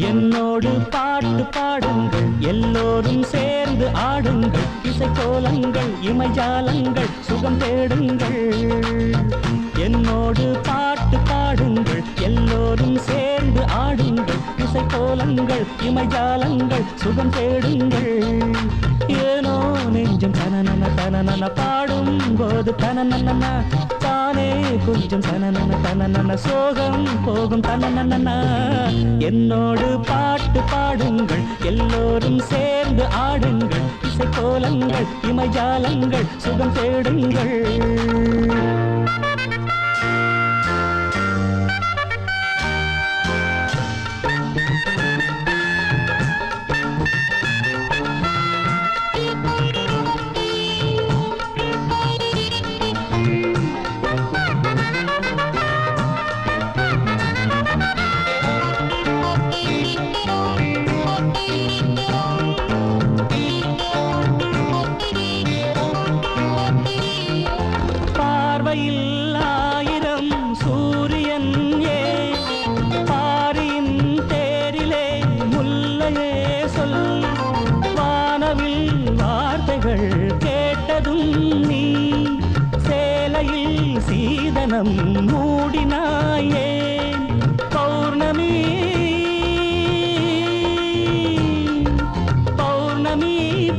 என்னோடு பாட்டு பாடுங்கள், எல்லோரும் சேர்ந்து ஆடுங்கள், இசைக்கோலங்கள் இமைஜாலங்கள் சுகம் தேடுங்கள். என்னோடு பாட்டு பாடுங்கள், எல்லோரும் சேர்ந்து ஆடுங்கள், இசைக்கோலங்கள் இமைஜாலங்கள் சுகம் தேடுங்கள். ஏனோ நெஞ்சம் தனனன தனனன பாடும் போது தனனன தானே கொஞ்சம் தனனன தனனன சோகம் போகும் தனனன. என்னோடு பாட்டு பாடுங்கள், எல்லோரும் சேர்ந்து ஆடுங்கள், இசைக்கோலங்கள் இமைஜாலங்கள் சுகம் தேடுங்கள். ஆயிரம் சூரியன் ஏ பாரியின் தேரிலே முல்லையே சொல். வானவில் வார்த்தைகள் கேட்டதும் நீ சேலையில் சீதனம் மூடினாயே. பௌர்ணமி பௌர்ணமி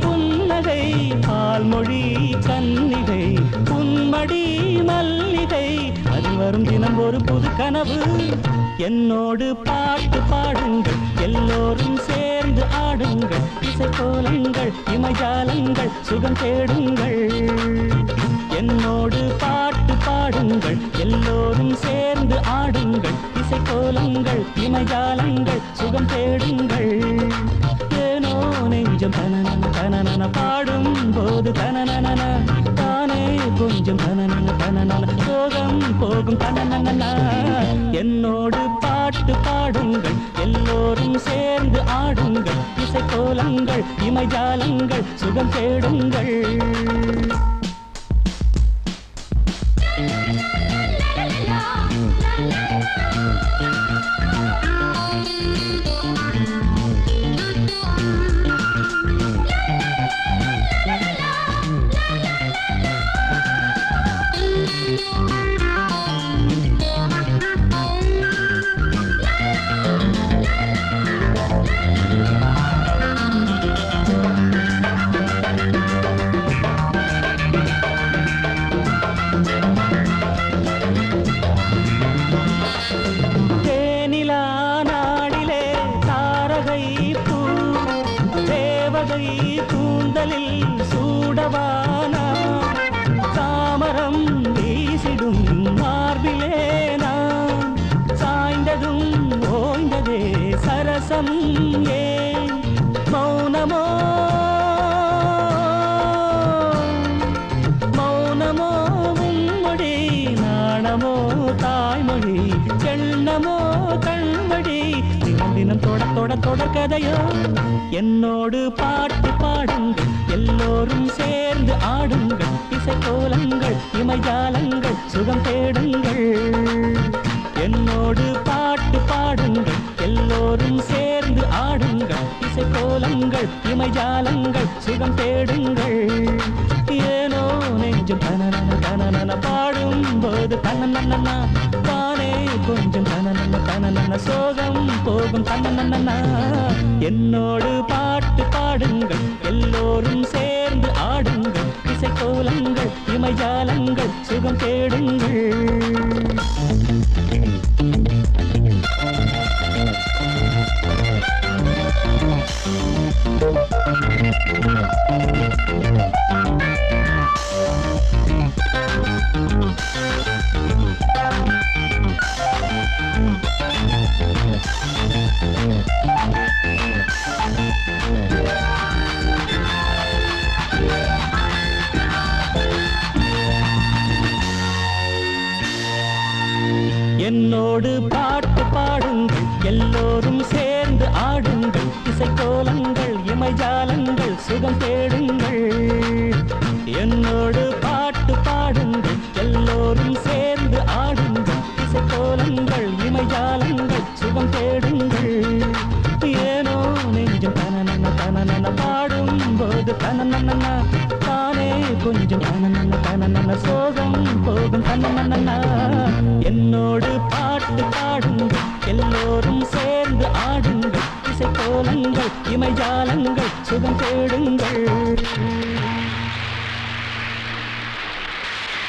புன்னகை பால்மொழி கன்னிகை புன்மடி மல்லிகை அது வரும் தினம் ஒரு புது கனவு. என்னோடு பாட்டு பாடுங்கள், எல்லோரும் சேர்ந்து ஆடுங்கள், இசைக்கோலங்கள் இமைஜாலங்கள் சுகம் தேடுங்கள். என்னோடு பாட்டு பாடுங்கள், எல்லோரும் சேர்ந்து ஆடுங்கள், இசைக்கோலங்கள் இமைஜாலங்கள் சுகம் தேடுங்கள். ஏனோ நெஞ்சம் தனனன தனனன பாடும் போது தனனன தானே கொஞ்சம் தனனன தனனன சோகம் போகும் தனனன. என்னோடு பாட்டு பாடுங்கள், எல்லோரும் சேர்ந்து ஆடுங்கள், இசைக்கோலங்கள் இமைஜாலங்கள் சுகம் தேடுங்கள். கூந்தலில் சூடவானா தாமரம் வீசிடும் மார்பிலே நான் சாய்ந்ததும் ஓய்ந்ததே சரசம் ஏன் மௌனமோ மௌனமோ உம்மொழி நாணமோ தாய்மொழி எண்ணமோ கண்மொழி தினம் தினம் தொடர் கதையோ. என்னோடு பாட்டு பாடுங்கள், எல்லோரும் சேர்ந்து ஆடுங்கள், இசைக்கோலங்கள் இமைஜாலங்கள் சுகம் தேடுங்கள். என்னோடு பாட்டு பாடுங்கள், எல்லோரும் சேர்ந்து ஆடுங்கள், இசைக்கோலங்கள் இமைஜாலங்கள் சுகம் தேடுங்கள். ஏனோ நெஞ்சம் தனனன தனனன பாடும் போது தனனன தானே கொஞ்சம் தனனன தனனன சோகம் போகும் தனனன. என்னோடு பாட்டு பாடுங்கள், எல்லோரும் சேர்ந்து ஆடுங்கள், இசைக்கோலங்கள் இமைஜாலங்கள் சுகம் தேடுங்கள். என்னோடு பாட்டு பாடுங்கள், எல்லோரும் சேர்ந்து சேர்ந்து ஆடுங்கள் இசைக்கோலங்கள் இமைஜாலங்கள் சுகம் தேடுங்கள் என்னோடு பாட்டு பாடுங்கள் எல்லோரும் சேர்ந்து ஆடுங்கள் இசைக்கோலங்கள் இமைஜாலங்கள் சுகம் தேடுங்கள் ஏனோ நெஞ்சம் தனனன தனனன பாடும்போது தனனன தானே கொஞ்சம் தனனன தனனன சோகம் போகும் தனனன என்னோடு பாட்டு பாடுங்கள் எல்லோரும் சேர்ந்து ஆடுங்கள் இசைக்கோலங்கள் இமைஜாலங்கள் சுகம் தேடுங்கள்